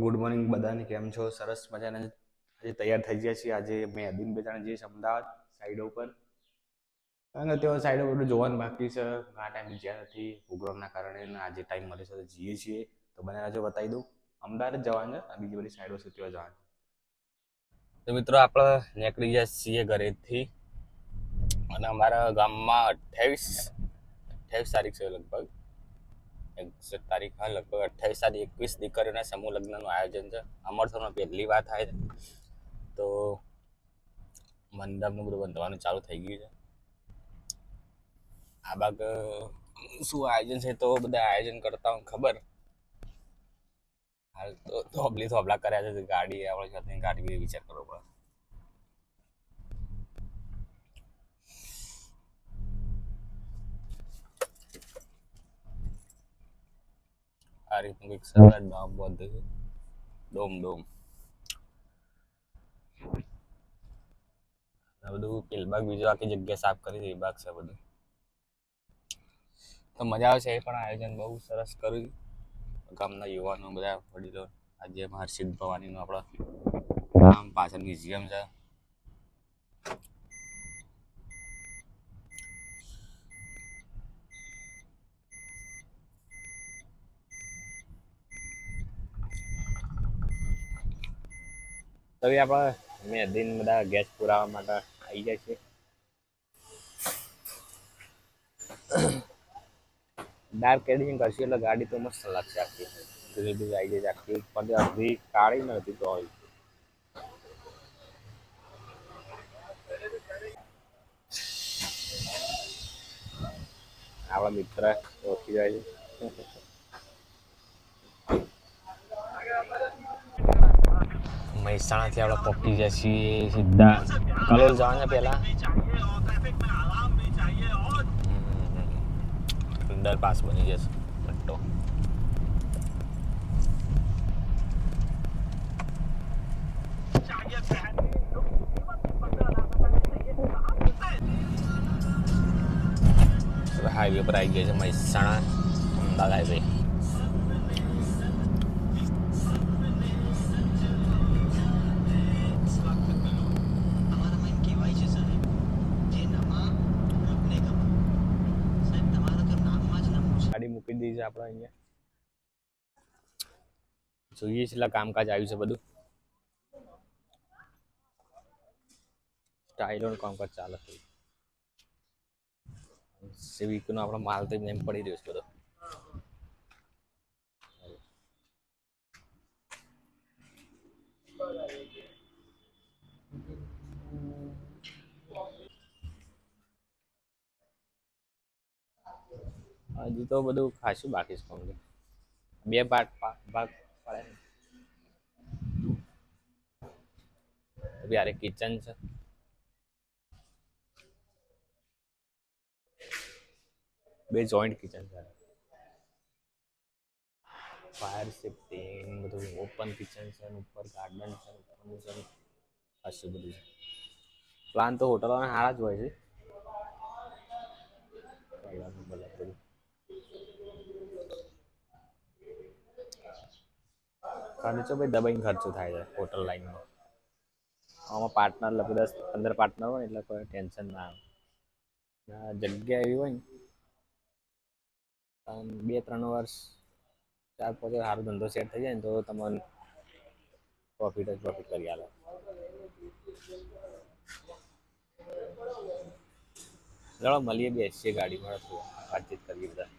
Good morning બધાને, કેમ છો? સરસ મજાના આજે તૈયાર થઈ ગયા છીએ. આજે મેં અદીન બેચાણા જઈએ છીએ અમદાવાદ સાઈડ ઉપર, કારણ કે તેઓ સાઈડ ઉપર જોવાનું બાકી છે. આ ટાઈમ જ્યાં નથી પ્રોગ્રામના કારણે આજે ટાઈમ મળે છે તો જઈએ છીએ. તો બને આજે બતાવી દઉં, અમદાવાદ જ જવાનું છે, બીજી બધી સાઈડો છે ત્યાં જવાનું. તો મિત્રો આપણે નીકળી ગયા છીએ ઘરેથી અને અમારા ગામમાં 28 તારીખ છે લગભગ. એક્ઝેક્ટ તારીખ હા લગભગ 28 તારીખ 21 દીકરીઓના સમૂહ લગ્નનું આયોજન છે. અમરથોમાં પહેલી વાત થાય છે તો મંડપનું બધું બંધવાનું ચાલુ થઈ ગયું છે. આ બાગ શું આયોજન છે તો બધા આયોજન કરતા હોય ખબર. હાલ તો થોબલા કર્યા છે. ગાડી આપણે સાથે ગાડી વિચાર કરવો પડે. આ રીતનું કંઈક સરળ ડોમ બધું છે. ડોમ બધું પેલબાગ બીજું આખી જગ્યા સાફ કરી દે બાગ છે બધું. તો મજા આવશે. એ પણ આયોજન બહુ સરસ કર્યું. ગામના યુવાનો બધા વડીલો, આજે હર્ષિદ ભવાનીનું આપણા ગામ પાછળ મ્યુઝિયમ છે. તો આપણે મેં બધા ગેસ પુરાવા માટે આવી જાય છે. ડાર્ક એડિટિંગ કરશે એટલે ગાડી તો મસ્ત લાગશે. આખી ગ્રીન આવી જાય આખી ઉપર અડધી કાળી નથી તો હોય. આપણા મિત્ર ઓળખી જાય છે. મહેસાણાથી આપણે પહોંચી જાય છીએ સીધા કલોલ જવાના પહેલા અંદર પાસ બની જશે પટ્ટો. હાઈવે પર આવી ગયા છે મહેસાણા અમદાવાદ હાઈવે. ગાડી મૂકી દીધી છે આપણે અહીંયા. જોઈએ છે એટલે કામકાજ આવ્યું છે બધું. સ્ટાઇલોનું કામકાજ ચાલે છે. સિવિકનો આપણો માલ તો એમ પડી રહ્યો છે બધો. હજી તો બધું ખાસું બાકી છે. બે ભાગ પડે. યારે કિચન છે. બે જોઈન્ટ કિચન છે. ફાયર સેફ્ટી બધું ઓપન કિચન છે. ઉપર ગાર્ડન છે. ખાસું બધું છે. પ્લાન તો હોટલવાળા સારા જ હોય છે. ખર્ચો ભાઈ દબાઈને ખર્ચો થાય છે હોટલ લાઈનમાં. આમાં પાર્ટનર લગભગ 10-15 પાર્ટનર હોય એટલે કોઈ ટેન્શન ના આવે. જગ્યા એવી હોય ને 2-3 વર્ષ 4-5 સારો ધંધો સેટ થઈ જાય ને તો તમને પ્રોફિટ કરી આલે. ચલો મળીએ, બેસીએ ગાડીમાં વાતચીત કરીએ બધા.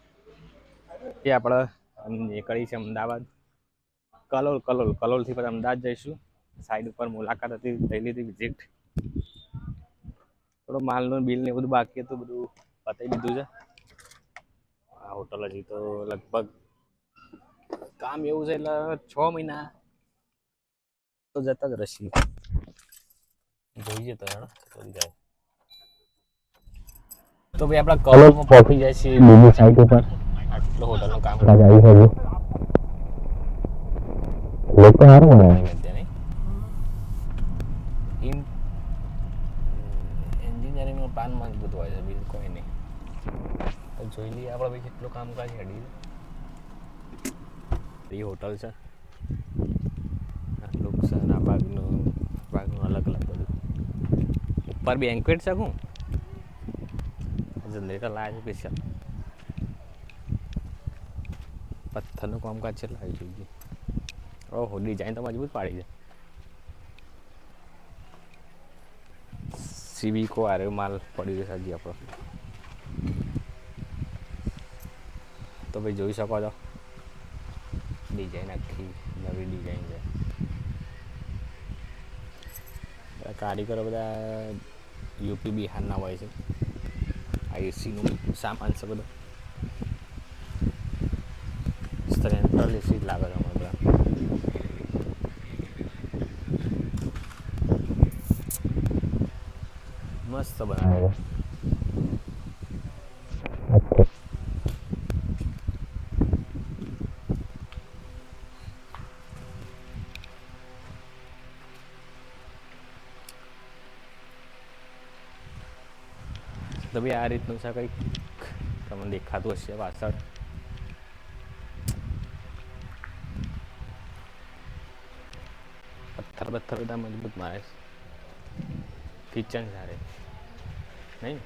એ આપણે નીકળી છે અમદાવાદ કલોલથી પછી અમદાવાદ જઈશું. સાઈડ ઉપર મુલાકાત હતી થઈ લીધી વિઝિટ. થોડો માલનું બિલ ને બધું બાકી હતું, બધું પતાવી દીધું છે. આ હોટલ હજી તો લગભગ કામ એવું છે એટલે 6 મહિના તો જતા જ રહેશે. જોઈએ તો કરી જાય તો ભાઈ આપણા કલોલમાં પહોંચી જાય છે બીજી સાઈડ ઉપર. આટલો હોટલનું કામકાજ આવી રહ્યું. લોકો સારું બનાવે એન્જિનિયરિંગનો પ્લાન મજબૂત હોય છે, બીજું કોઈ નહીં. તો જોઈ લઈએ આપણે ભાઈ કેટલું કામકાજ હેડી. એ હોટલ છે. છે ને આ બાગનું અલગ અલગ બધું. ઉપર બેન્ક્વેટ છે હું જનરેટર લાવે છે સ્પેશિયલ. પથ્થરનું કામકાજ છે લાવી જોઈએ. ઓહો, ડિઝાઇન તો મજબૂત પાડી છે. સિવિકો આરે માલ પડી છે હજી આપણો. તો ભાઈ જોઈ શકો છો ડિઝાઇન આખી નવી ડિઝાઇન છે. કારીગરો બધા યુપી બિહારના હોય છે. આ એસીનું સામાન છે બધો. સેન્ટ્રલ એસી જ લાગે છે અમારે બધા. મસ્ત બનાવે છે. તો ભાઈ આ રીતનું છે કંઈક તમને દેખાતું હશે પાછળ. પથ્થર બધા મજબૂત મારે છે. કિચન સારે નહીં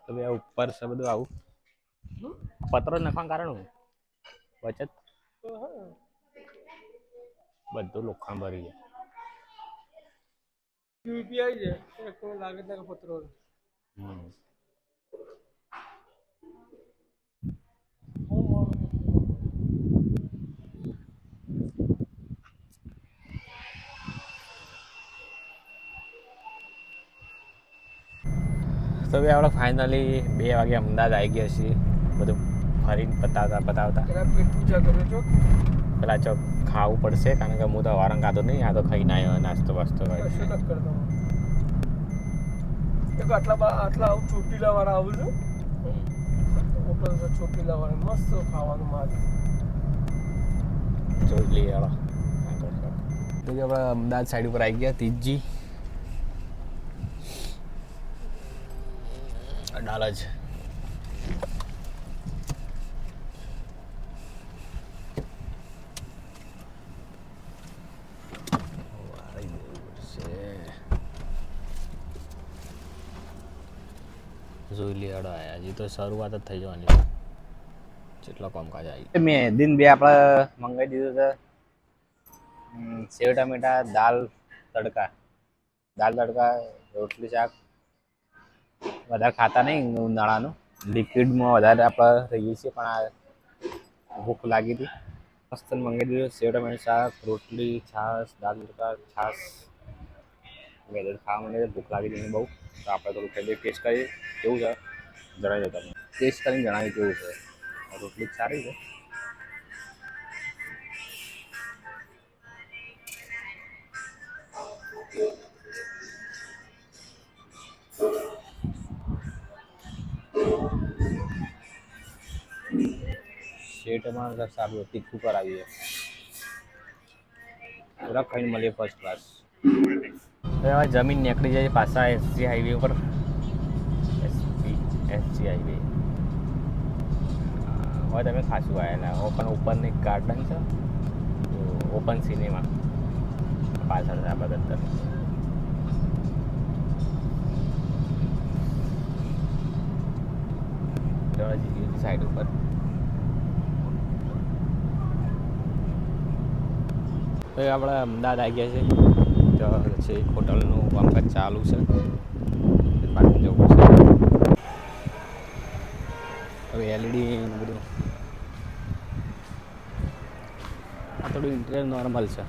તો ભાઈ આ ઉપર છે બધું આવું પતરો નાખવાનું કારણ બચત બધું લોખંડ ભરી જાય. યુપીઆઈ છે લાગે છે પત્રો. તો ભાઈ આપણે ફાઇનલી 2 વાગે અમદાવાદ આવી ગયા છીએ. બધું ફરીને પતાવતા પેલા ચોક ખાવું પડશે કારણ કે હું તો વારંગ ખાતો નહીં. આ તો ખાઈને આવ્યો નાસ્તો વાસ્તો આટલા ચોટીલા વાળા આવું છે. ચોટીલા વાળા મસ્ત ખાવાનું માલ જોઈ લઈએ. તો આપણે અમદાવાદ સાઈડ ઉપર આવી ગયા. ત્રીજી અડાલજ. જોઈ લઈએ હજી તો શરૂઆત જ થઈ જવાની. જેટલો કામકાજ આવી મેં દિન 2 આપણે મંગાવી દીધું છે. સેવ ટામેટા દાલ તડકા રોટલી શાક. વધારે ખાતા નહીં ઉનાળાનું. લિક્વિડમાં વધારે આપણે રહીએ છીએ પણ આ ભૂખ લાગી હતી મસ્ત મંગાવી દીધું. સેવ ટામેટા શાક રોટલી છાશ દાલ તડકા છાશ વેધર ખાવા માંડે. ભૂખ લાગી હતી બહુ. તો આપણે થોડું ખાઈ ટેસ્ટ કરીએ કેવું છે જણાવી દો તમે. ટેસ્ટ કરીને જણાવી કેવું છે. રોટલી સારી છે. શેટમાં સારું તીખું કરાવીએ. થોડાક ખાઈને મળીએ ફર્સ્ટ ક્લાસ. હવે જમીન નીકળી જાય પાછા એસજી હાઈવે ઉપર. એસજી હાઈવે હવે તમે ખાસું આવેલા પણ ઉપરની ગાર્ડન છે ઓપન સિનેમા પાછળ આ બધા સાઈડ ઉપર. હવે આપણે અમદાવાદ આવી ગયા છે. તો છે એક હોટલનું કામકાજ ચાલુ છે. બાકી જવું છે. હવે એલઈડી બધું આ થોડું ઇન્ટિરિયર નોર્મલ છે.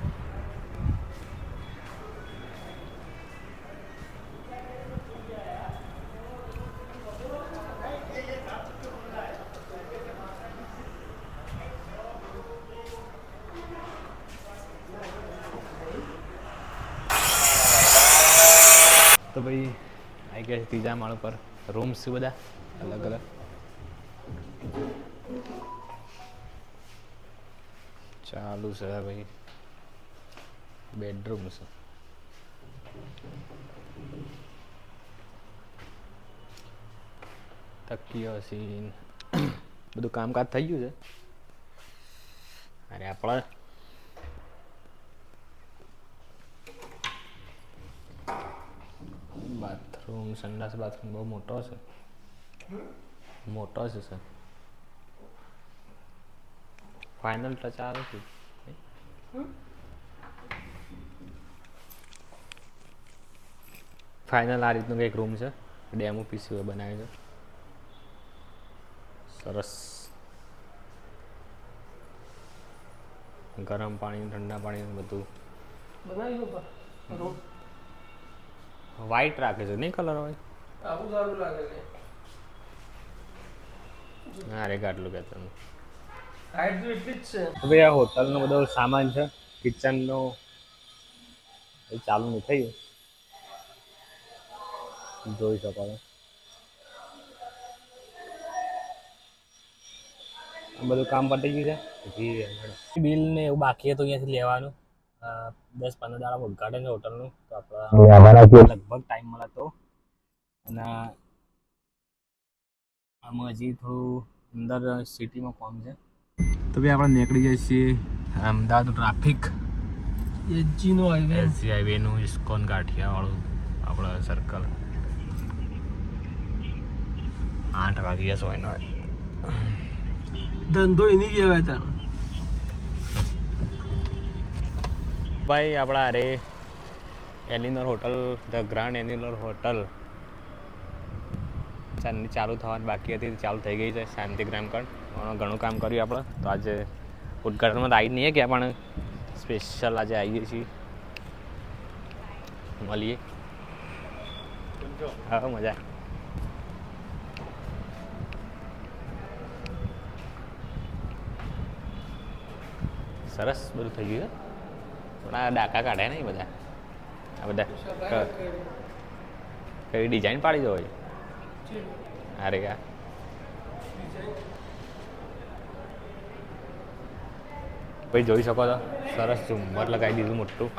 તો ભાઈ આવી ગયા છે 3જા માળ પર. રૂમ્સ છે બધા અલગ અલગ. ચાલુ છે ભાઈ. બેડરૂમ છે. તકિયો સીન બધું કામકાજ થઈ ગયું છે. અરે આપણે રૂમ સંડાસ બાથરૂમ બહુ મોટો છે. મોટો છે સર. ફાઇનલ ટચ આવે છે. ફાઇનલ આ રીતનું કંઈક રૂમ છે. ડેમો પીસી બનાવે છે. સરસ. ગરમ પાણી ઠંડા પાણી બધું બનાવી લો રૂમ વ્હાઈટ રાખે છે નહીં કલર હોય. આવું સારું લાગે છે. હા રે આટલું કે તમે હાઈટ તો એટલી જ છે. હવે આ હોટલનો બધો સામાન છે. કિચનનો એ ચાલુ નહીં થયું. જોઈ શકો છો. બધું કામ પતી ગયું છે. બિલ ને એવું બાકી હતું અહીંયાથી લેવાનું. 10-15 દાડા ઉદઘાટન છે હોટલનું. તો આપણે લગભગ ટાઈમ મળે તો. અને આમાં હજી થોડું અંદર સિટીમાં કામ છે. તો ભાઈ આપણે નીકળી જઈએ છીએ અમદાવાદ ટ્રાફિક એચજીનો હાઈવે એસજી હાઈવેનું ઇસ્કોન ગાંઠિયાવાળું આપણે સર્કલ 8 વાગ્યા સોયનો ધંધો એની કહેવાય તારો. ભાઈ આપણા અરે એલિનોર હોટલ ધ ગ્રાન્ડ એલિનોર હોટલ ચાલુ થવાની બાકી હતી ચાલુ થઈ ગઈ છે. શાંતિગ્રામ કણ ઘણું કામ કર્યું આપણે. તો આજે ઉદઘાટનમાં તો આવી નહીં ગયા પણ સ્પેશિયલ આજે આવીએ છીએ. મળીએ. હા મજા. સરસ બધું થઈ ગયું. થોડા ડાકા કાઢ્યા નહીં બધા. આ બધા કઈ ડિઝાઇન પાડી દો હોય. અરે યાર ભાઈ જોઈ શકો છો સરસ ઝુમ્મર લગાવી દીધું મોટું.